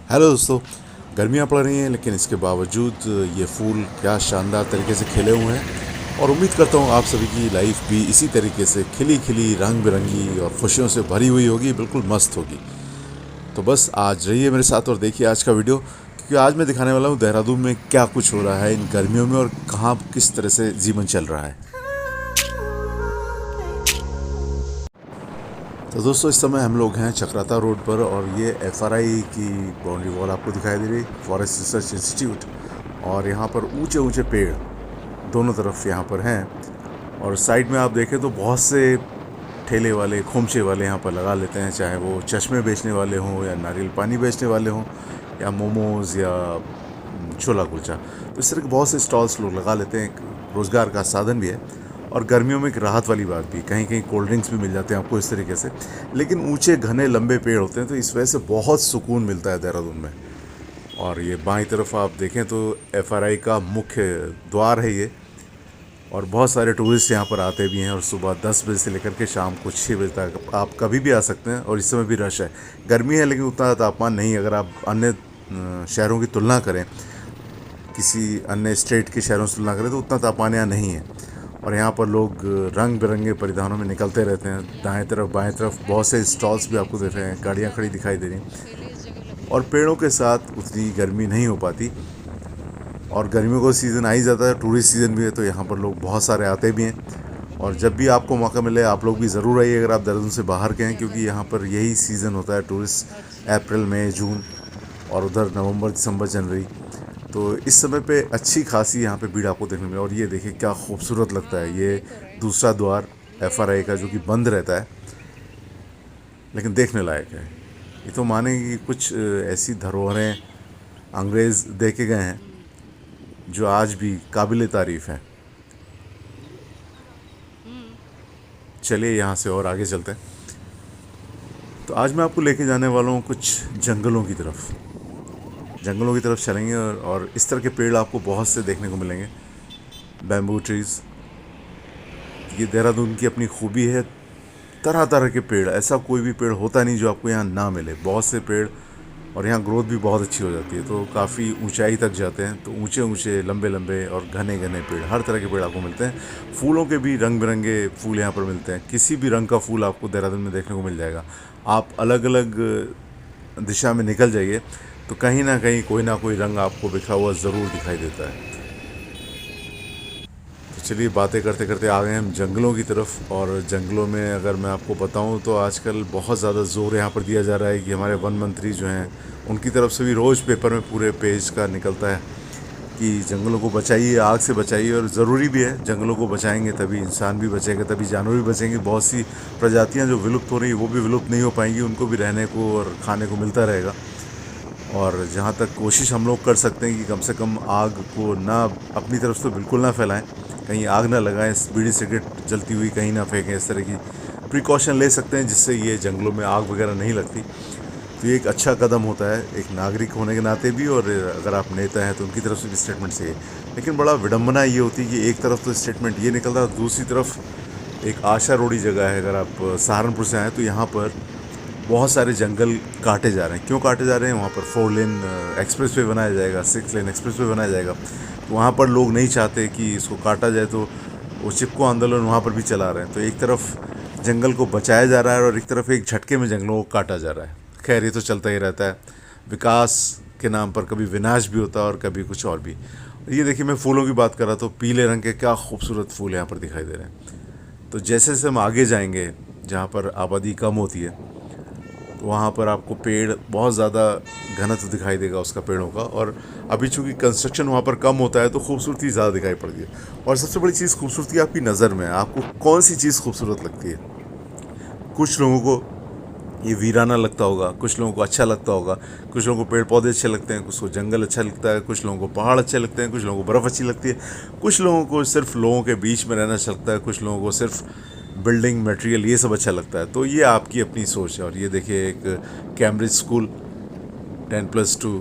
Hello दोस्तों। गर्मियाँ पड़ रही हैं लेकिन इसके बावजूद ये फूल क्या शानदार तरीके से खिले हुए हैं और उम्मीद करता हूँ आप सभी की लाइफ भी इसी तरीके से खिली खिली रंग बिरंगी और खुशियों से भरी हुई होगी, बिल्कुल मस्त होगी। तो बस आज रहिए मेरे साथ और देखिए आज का वीडियो, क्योंकि आज मैं दिखाने वाला हूँ देहरादून में क्या कुछ हो रहा है इन गर्मियों में और कहाँ किस तरह से जीवन चल रहा है। तो दोस्तों इस समय हम लोग हैं चक्राता रोड पर और ये एफआरआई की बाउंड्री वॉल आपको दिखाई दे रही, फॉरेस्ट रिसर्च इंस्टीट्यूट। और यहाँ पर ऊंचे ऊंचे पेड़ दोनों तरफ यहाँ पर हैं और साइड में आप देखें तो बहुत से ठेले वाले खोमचे वाले यहाँ पर लगा लेते हैं, चाहे वो चश्मे बेचने वाले हों या नारियल पानी बेचने वाले हों या मोमोज़ या छोला कुलचा। तो इस तरह के बहुत से स्टॉल्स लोग लगा लेते हैं, एक रोज़गार का साधन भी है और गर्मियों में एक राहत वाली बात भी, कहीं कहीं कोल्ड ड्रिंक्स भी मिल जाते हैं आपको इस तरीके से। लेकिन ऊंचे घने लंबे पेड़ होते हैं तो इस वजह से बहुत सुकून मिलता है देहरादून में। और ये बाईं तरफ आप देखें तो एफआरआई का मुख्य द्वार है ये, और बहुत सारे टूरिस्ट यहाँ पर आते भी हैं और सुबह 10 बजे से लेकर के शाम को 6 बजे तक आप कभी भी आ सकते हैं। और इस समय भी रश है, गर्मी है लेकिन उतना तापमान नहीं। अगर आप अन्य शहरों की तुलना करें, किसी अन्य स्टेट के शहरों से तुलना करें तो उतना तापमान यहाँ नहीं है। और यहाँ पर लोग रंग बिरंगे परिधानों में निकलते रहते हैं। दाएं तरफ बाएं तरफ बहुत से स्टॉल्स भी आपको देख रहे हैं, गाड़ियाँ खड़ी दिखाई दे रही हैं। और पेड़ों के साथ उतनी गर्मी नहीं हो पाती और गर्मियों का सीज़न आ ही जाता है, टूरिस्ट सीज़न भी है, तो यहाँ पर लोग बहुत सारे आते भी हैं। और जब भी आपको मौका मिले आप लोग भी ज़रूर आइए अगर आप देहरादून से बाहर के हैं, क्योंकि यहाँ पर यही सीज़न होता है टूरिस्ट, अप्रैल मई जून और उधर नवंबर दिसंबर जनवरी। तो इस समय पे अच्छी खासी यहाँ पे भीड़ आपको देखने में। और ये देखिए क्या खूबसूरत लगता है, ये दूसरा द्वार एफआरआई का जो कि बंद रहता है लेकिन देखने लायक है। ये तो माने कि कुछ ऐसी धरोहरें अंग्रेज़ दे के गए हैं जो आज भी काबिल तारीफ़ हैं। चलिए यहाँ से और आगे चलते हैं। तो आज मैं आपको लेके जाने वाला हूँ कुछ जंगलों की तरफ चलेंगे और इस तरह के पेड़ आपको बहुत से देखने को मिलेंगे, बैम्बू ट्रीज़। ये देहरादून की अपनी खूबी है, तरह तरह के पेड़, ऐसा कोई भी पेड़ होता नहीं जो आपको यहाँ ना मिले, बहुत से पेड़। और यहाँ ग्रोथ भी बहुत अच्छी हो जाती है, तो काफ़ी ऊंचाई तक जाते हैं, तो ऊंचे ऊंचे लंबे लंबे और घने घने पेड़, हर तरह के पेड़ आपको मिलते हैं। फूलों के भी रंग बिरंगे फूल यहाँ पर मिलते हैं, किसी भी रंग का फूल आपको देहरादून में देखने को मिल जाएगा। आप अलग अलग दिशा में निकल जाइए तो कहीं ना कोई रंग आपको बिखरा हुआ ज़रूर दिखाई देता है। तो चलिए बातें करते करते आ गए हम जंगलों की तरफ। और जंगलों में अगर मैं आपको बताऊं तो आजकल बहुत ज़्यादा जोर यहाँ पर दिया जा रहा है कि हमारे वन मंत्री जो हैं उनकी तरफ से भी रोज़ पेपर में पूरे पेज का निकलता है कि जंगलों को बचाइए, आग से बचाइए। और ज़रूरी भी है, जंगलों को बचाएंगे तभी इंसान भी बचेगा, तभी जानवर भी बचेंगे। बहुत सी प्रजातियाँ जो विलुप्त हो रही हैं वो भी विलुप्त नहीं हो पाएंगी, उनको भी रहने को और खाने को मिलता रहेगा। और जहाँ तक कोशिश हम लोग कर सकते हैं कि कम से कम आग को ना अपनी तरफ से बिल्कुल ना फैलाएं, कहीं आग ना लगाएं, बीड़ी सिगरेट जलती हुई कहीं ना फेंकें, इस तरह की प्रिकॉशन ले सकते हैं जिससे ये जंगलों में आग वगैरह नहीं लगती। तो ये एक अच्छा कदम होता है एक नागरिक होने के नाते भी, और अगर आप नेता हैं तो उनकी तरफ से भी स्टेटमेंट चाहिए। लेकिन बड़ा विडम्बना ये होती है कि एक तरफ तो स्टेटमेंट ये निकल रहा है, दूसरी तरफ एक आशा रोड़ी जगह है, अगर आप सहारनपुर से आएँ तो यहाँ पर बहुत सारे जंगल काटे जा रहे हैं। क्यों काटे जा रहे हैं? वहाँ पर 4 लेन एक्सप्रेस वे बनाया जाएगा, 6 लेन एक्सप्रेस वे बनाया जाएगा, तो वहाँ पर लोग नहीं चाहते कि इसको काटा जाए, तो वो चिपको आंदोलन वहाँ पर भी चला रहे हैं। तो एक तरफ जंगल को बचाया जा रहा है और एक तरफ एक झटके में जंगलों को काटा जा रहा है। खैर ये तो चलता ही रहता है, विकास के नाम पर कभी विनाश भी होता है और कभी कुछ और भी। ये देखिए मैं फूलों की बात कर रहा था, पीले रंग के क्या खूबसूरत फूल यहाँ पर दिखाई दे रहे हैं। तो जैसे जैसे हम आगे जाएंगे जहाँ पर आबादी कम होती है तो वहाँ पर आपको पेड़ बहुत ज़्यादा घनत्व दिखाई देगा उसका, पेड़ों का। और अभी चूँकि कंस्ट्रक्शन वहाँ पर कम होता है तो खूबसूरती ज़्यादा दिखाई पड़ती है। और सबसे बड़ी चीज़ खूबसूरती आपकी नज़र में है, आपको कौन सी चीज़ खूबसूरत लगती है। कुछ लोगों को ये वीराना लगता होगा, कुछ लोगों को अच्छा लगता होगा, कुछ लोगों को पेड़ पौधे अच्छे लगते हैं, कुछ को जंगल अच्छा लगता है, कुछ लोगों को पहाड़ अच्छे लगते हैं, कुछ लोगों को बर्फ़ अच्छी लगती है, कुछ लोगों को सिर्फ लोगों के बीच में रहना अच्छा लगता है, कुछ लोगों को सिर्फ बिल्डिंग मटेरियल ये सब अच्छा लगता है। तो ये आपकी अपनी सोच है। और ये देखिए एक कैम्ब्रिज स्कूल 10+2,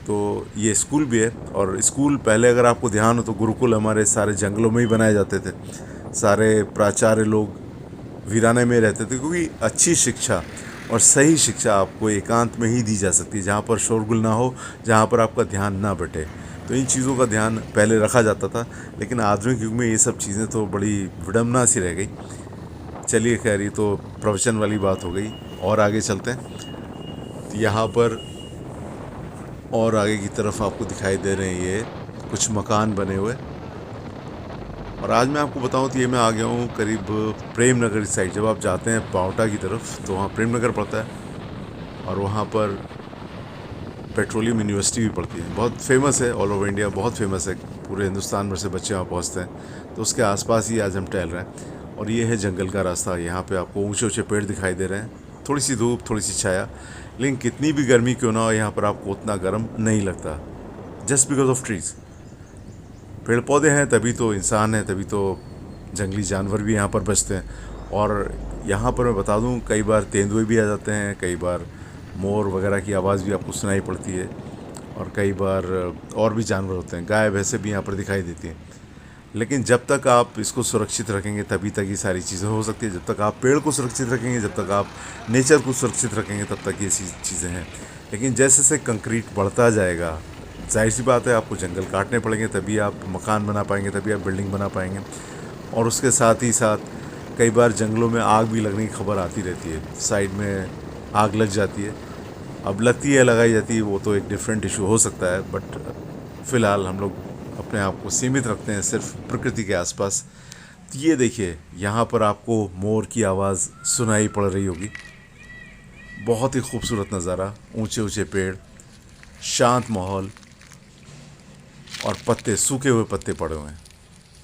तो ये स्कूल भी है। और स्कूल पहले अगर आपको ध्यान हो तो गुरुकुल हमारे सारे जंगलों में ही बनाए जाते थे, सारे प्राचार्य लोग वीराने में रहते थे, क्योंकि अच्छी शिक्षा और सही शिक्षा आपको एकांत में ही दी जा सकती है, जहाँ पर शोरगुल ना हो, जहाँ पर आपका ध्यान ना बटे। तो इन चीज़ों का ध्यान पहले रखा जाता था, लेकिन आधुनिक युग में ये सब चीज़ें तो बड़ी विडम्बना सी रह गई। चलिए खैर, ये तो प्रवचन वाली बात हो गई, और आगे चलते हैं। तो यहाँ पर और आगे की तरफ आपको दिखाई दे रहे हैं ये कुछ मकान बने हुए। और आज मैं आपको बताऊं तो ये मैं आ गया हूँ करीब प्रेम नगर इस साइड। जब आप जाते हैं पावटा की तरफ तो वहाँ प्रेम नगर पड़ता है, और वहाँ पर पेट्रोलियम यूनिवर्सिटी भी पड़ती है, बहुत फेमस है, ऑल ओवर इंडिया बहुत फेमस है, पूरे हिंदुस्तान में से बच्चे वहाँ पहुँचते हैं। तो उसके आसपास ही आज हम टहल रहे हैं, और ये है जंगल का रास्ता। यहाँ पे आपको ऊंचे ऊंचे पेड़ दिखाई दे रहे हैं, थोड़ी सी धूप, थोड़ी सी छाया, लेकिन कितनी भी गर्मी क्यों ना हो, यहाँ पर आपको उतना गर्म नहीं लगता, जस्ट बिकॉज ऑफ ट्रीज़। पेड़ पौधे हैं तभी तो इंसान है, तभी तो जंगली जानवर भी यहाँ पर बचते हैं। और यहाँ पर मैं बता दूँ, कई बार तेंदुए भी आ जाते हैं, कई बार मोर वगैरह की आवाज़ भी आपको सुनाई पड़ती है, और कई बार और भी जानवर होते हैं, गाय भैंसे भी यहाँ पर दिखाई देती हैं। लेकिन जब तक आप इसको सुरक्षित रखेंगे तभी तक ये सारी चीज़ें हो सकती है। जब तक आप पेड़ को सुरक्षित रखेंगे, जब तक आप नेचर को सुरक्षित रखेंगे, तब तक ये चीज़ें हैं। लेकिन जैसे जैसे कंक्रीट बढ़ता जाएगा, जाहिर सी बात है आपको जंगल काटने पड़ेंगे, तभी आप मकान बना पाएंगे, तभी आप बिल्डिंग बना पाएंगे। और उसके साथ ही साथ कई बार जंगलों में आग भी लगने की खबर आती रहती है, साइड में आग लग जाती है। अब लगती है, लगाई जाती है, वो तो एक डिफरेंट इशू हो सकता है, बट फ़िलहाल हम लोग अपने आप को सीमित रखते हैं सिर्फ प्रकृति के आसपास। तो ये देखिए, यहाँ पर आपको मोर की आवाज़ सुनाई पड़ रही होगी। बहुत ही खूबसूरत नज़ारा, ऊंचे ऊंचे पेड़, शांत माहौल, और पत्ते, सूखे हुए पत्ते पड़े हुए हैं।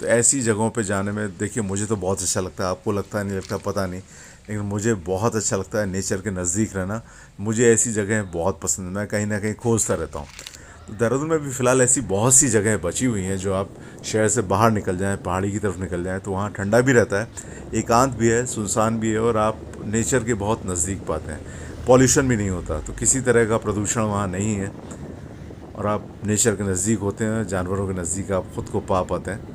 तो ऐसी जगहों पे जाने में देखिए मुझे तो बहुत अच्छा लगता है, आपको लगता है नहीं लगता पता नहीं, लेकिन मुझे बहुत अच्छा लगता है नेचर के नज़दीक रहना। मुझे ऐसी जगहें बहुत पसंद है, मैं कहीं ना कहीं खोजता रहता हूँ। तो देहरादून में भी फ़िलहाल ऐसी बहुत सी जगहें बची हुई हैं, जो आप शहर से बाहर निकल जाएँ, पहाड़ी की तरफ निकल जाएँ, तो वहाँ ठंडा भी रहता है, एकांत भी है, सुनसान भी है, और आप नेचर के बहुत नज़दीक पाते हैं। पॉल्यूशन भी नहीं होता, तो किसी तरह का प्रदूषण वहाँ नहीं है, और आप नेचर के नज़दीक होते हैं, जानवरों के नज़दीक आप ख़ुद को पा पाते हैं।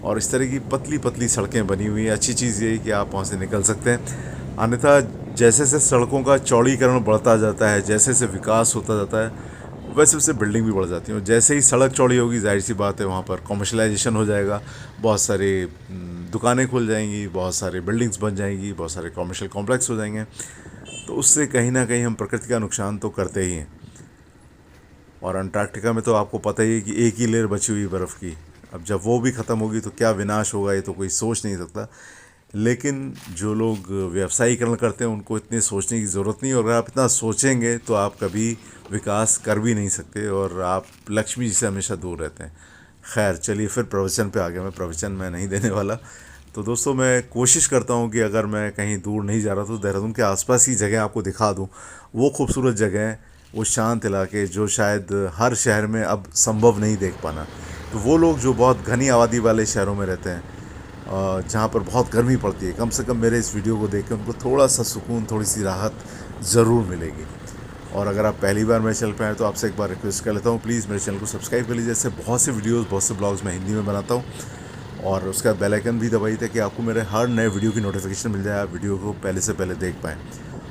और इस तरह की पतली पतली सड़कें बनी हुई हैं। अच्छी चीज़ ये है कि आप वहाँ से निकल सकते हैं। अन्यथा जैसे जैसे सड़कों का चौड़ीकरण बढ़ता जाता है, जैसे जैसे विकास होता जाता है, वैसे वैसे बिल्डिंग भी बढ़ जाती हैं। और जैसे ही सड़क चौड़ी होगी, जाहिर सी बात है वहाँ पर कमर्शलाइजेशन हो जाएगा, बहुत सारी दुकानें खुल जाएंगी, बहुत सारी बिल्डिंग्स बन जाएंगी, बहुत सारे कमर्शियल कॉम्प्लेक्स हो जाएंगे। तो उससे कहीं ना कहीं हम प्रकृति का नुकसान तो करते ही हैं। और अंटार्कटिका में तो आपको पता ही है कि एक ही लेयर बची हुई बर्फ़ की। अब जब वो भी ख़त्म होगी तो क्या विनाश होगा, ये तो कोई सोच नहीं सकता। लेकिन जो लोग व्यवसायीकरण करते हैं उनको इतने सोचने की ज़रूरत नहीं, और अगर आप इतना सोचेंगे तो आप कभी विकास कर भी नहीं सकते, और आप लक्ष्मी जी से हमेशा दूर रहते हैं। खैर चलिए, फिर प्रवचन पे आ गया मैं। प्रवचन मैं नहीं देने वाला। तो दोस्तों, मैं कोशिश करता हूँ कि अगर मैं कहीं दूर नहीं जा रहा तो देहरादून के आसपास ही जगह आपको दिखा दूँ, वो खूबसूरत जगह, वो शांत इलाके जो शायद हर शहर में अब संभव नहीं देख पाना। तो वो लोग जो बहुत घनी आबादी वाले शहरों में रहते हैं, जहाँ पर बहुत गर्मी पड़ती है, कम से कम मेरे इस वीडियो को देख के उनको थोड़ा सा सुकून, थोड़ी सी राहत ज़रूर मिलेगी। और अगर आप पहली बार मेरे चैनल पर आए तो आपसे एक बार रिक्वेस्ट कर लेता हूँ, प्लीज़ मेरे चैनल को सब्सक्राइब कर लीजिए। ऐसे बहुत से वीडियोस, बहुत से ब्लॉग्स मैं हिंदी में बनाता हूँ, और उसका बेल आइकन भी दबाइए ताकि आपको मेरे हर नए वीडियो की नोटिफिकेशन मिल जाए, आप वीडियो को पहले से पहले देख पाएँ।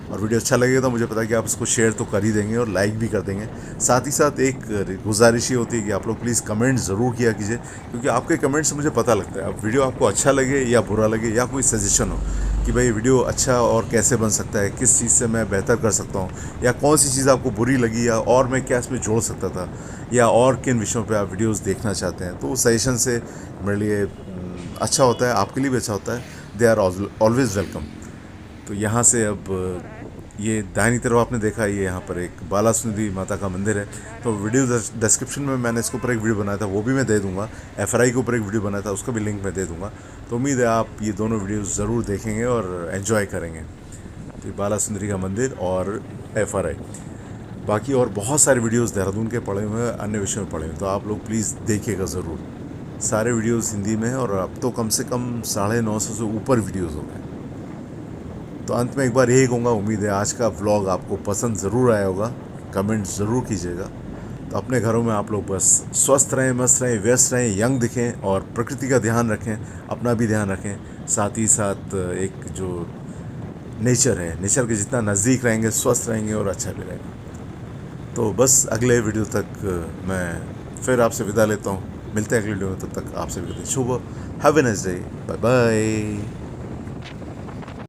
और वीडियो अच्छा लगेगा तो मुझे पता है कि आप इसको शेयर तो कर ही देंगे और लाइक भी कर देंगे। साथ ही साथ एक गुजारिश ये होती है कि आप लोग प्लीज़ कमेंट ज़रूर किया कीजिए, क्योंकि आपके कमेंट से मुझे पता लगता है अब वीडियो आपको अच्छा लगे या बुरा लगे, या कोई सजेशन हो कि भाई वीडियो अच्छा और कैसे बन सकता है, किस चीज़ से मैं बेहतर कर सकता हूँ, या कौन सी चीज़ आपको बुरी लगी, या और मैं क्या इसमें जोड़ सकता था, या और किन विषयों पर आप वीडियोज़ देखना चाहते हैं, तो वो सजेशन से मेरे लिए अच्छा होता है, आपके लिए भी अच्छा होता है। They are always welcome. तो यहाँ से अब ये दाहिनी तरफ आपने देखा, ये यहाँ पर एक बाला सुंदरी माता का मंदिर है। तो वीडियो डिस्क्रिप्शन में मैंने इसके ऊपर एक वीडियो बनाया था, वो भी मैं दे दूँगा। FRI के ऊपर एक वीडियो बनाया था, उसका भी लिंक मैं दे दूँगा। तो उम्मीद है आप ये दोनों वीडियोस ज़रूर देखेंगे और एंजॉय करेंगे। तो बाला सुंदरी का मंदिर और FRI, बाकी और बहुत सारे वीडियोस देहरादून के पड़े हुए हैं, अन्य विषयों में पड़े हुए हैं, तो आप लोग प्लीज़ देखिएगा ज़रूर। सारे वीडियोस हिंदी में हैं, और अब तो कम से कम 950 से ऊपर वीडियोस हो गए। तो अंत में एक बार यही कहूँगा, उम्मीद है आज का व्लॉग आपको पसंद ज़रूर आया होगा। कमेंट ज़रूर कीजिएगा। तो अपने घरों में आप लोग बस स्वस्थ रहें, मस्त रहें, व्यस्त रहें, यंग दिखें, और प्रकृति का ध्यान रखें, अपना भी ध्यान रखें। साथ ही साथ एक जो नेचर है, नेचर के जितना नज़दीक रहेंगे स्वस्थ रहेंगे और अच्छा भी रहेगा। तो बस अगले वीडियो तक मैं फिर आपसे विदा लेता हूँ। मिलते हैं अगले वीडियो में, तब तक आपसे भी शुभ have a nice day, bye bye.